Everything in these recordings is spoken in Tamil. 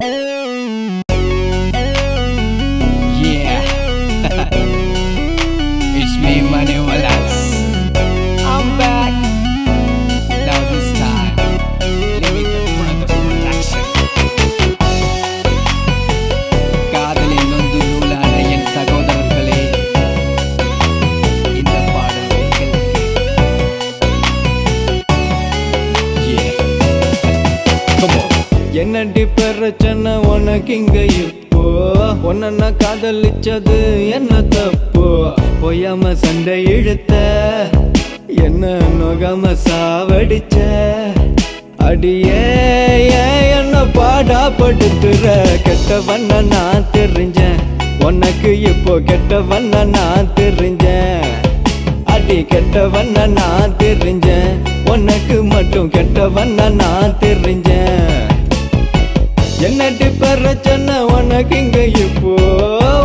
Yeah, it's me, Manu Wallace. I'm back. Now this time, limited production. காதலில் நொந்து நூலான என் சகோதரர்களே, இந்த பாடல் உங்களுக்கு. Yeah, come on. என்னடி பிரச்சனை உனக்கு இங்க இப்போ உன்ன காதலிச்சது என்ன தப்பு பொய்யாம சண்டை இழுத்த என்ன நோகாம சாவடிச்ச அடியே என்ன பாடா படுத்துற கெட்டவண்ண நான் தெரிஞ்சேன் உனக்கு இப்போ கெட்டவண்ண நான் தெரிஞ்சேன் அடி கெட்டவண்ண நான் தெரிஞ்சேன் உனக்கு மட்டும் கெட்டவண்ண நான் தெரிஞ்சேன் என்னடி பிரச்சனை உனக்கு இங்க இப்போ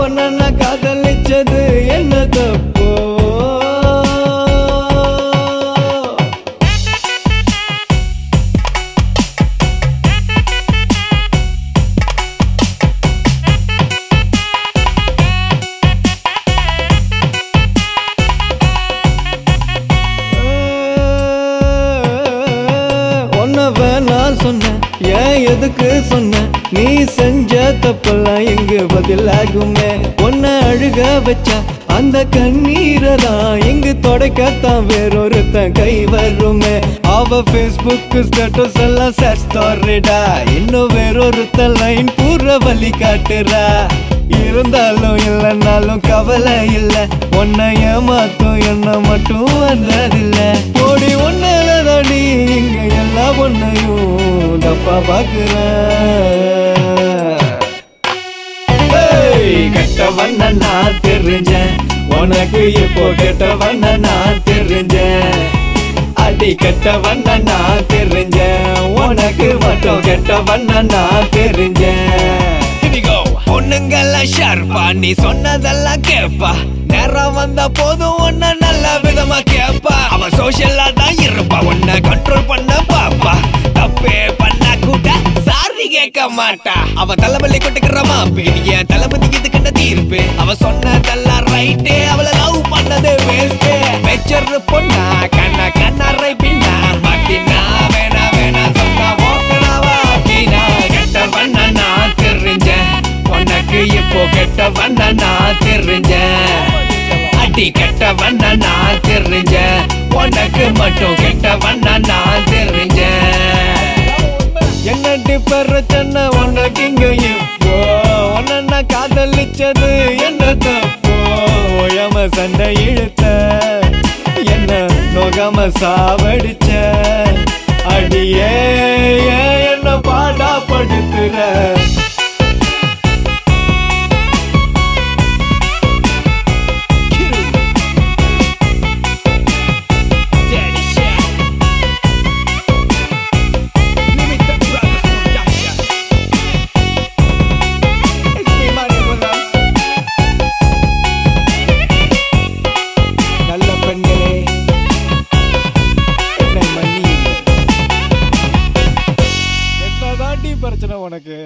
உன்ன காதலிச்சது என்ன தப்போ உன்னவ நான் சொன்னேன் ஏன் எதுக்கு சொன்ன நீ செஞ்ச தப்பெல்லாம் எங்க பதிலாகுமே உன்னை அழுக வச்சா அந்த கண்ணீரதான் எங்கு தொடக்கத்தான் வேறொருத்தன் கை வருமே அவ Facebook ஸ்டேட்டஸ் எல்லாம் செட் ஸ்டோரிடா இன்னும் வேறொருத்த லைன் பூர வழி காட்டுறா இருந்தாலும் இல்லைன்னாலும் கவலை இல்ல உன்னை ஏமாத்தும் என்ன மட்டும் வந்ததில்ல ஓடி ஒன்னடி இங்க எல்லா ஒன்னையும் தப்பா பாக்குறேன் கெட்டவண்ண நான் தெரிஞ்சேன் உனக்கு இப்போ கெட்டவண்ண நான் தெரிஞ்சேன் அடி கெட்டவண்ண நான் தெரிஞ்சேன் உனக்கு மட்டும் கெட்டவண்ண நான் தெரிஞ்சேன் பொண்ணுங்கெல்லாம் ஷார்ப்பா நீ சொன்னதெல்லாம் கேப்பா நேரம் வந்த போதும் உன்ன நல்ல விதமா கேப்பா அவ சோஷியலா தான் இருப்பா உன்னை கண்ட்ரோல் பண்ண பாப்பா தப்பே பண்ண கூட சாரி கேட்க மாட்டா அவ தலைவலி கொட்டுக்கிறமா பெரிய தளபதி இதுக்குன்னு தீர்ப்பு அவ சொன்னதெல்லாம் ரைட்டு அவளை லவ் பண்ணது வேஸ்ட் வெச்சர் பொண்ணா கண்ணா கண்ணாரை பின்னா மாட்டினா வேணா வேணா சொன்னா ஓக்கனாவா அப்படின்னா கெட்டவண்ண நான் தெரிஞ்சேன் உனக்கு இப்போ கெட்டவண்ண நான் தெரிஞ்சேன் அடி கெட்டவண்ண நான் தெரிஞ்சேன் உனக்கு மட்டும் கெட்டவண்ண நான் தெரிஞ்சேன் என்னடி பிரச்சனை உனக்கு இங்க இப்போ உன்ன காதலிச்சது என்ன தப்போ ஓயாம சண்டை இழுத்த என்ன நோகாம சாவடிச்ச அடியே என்ன பாடா படுத்துற பிரச்சனை உனக்கு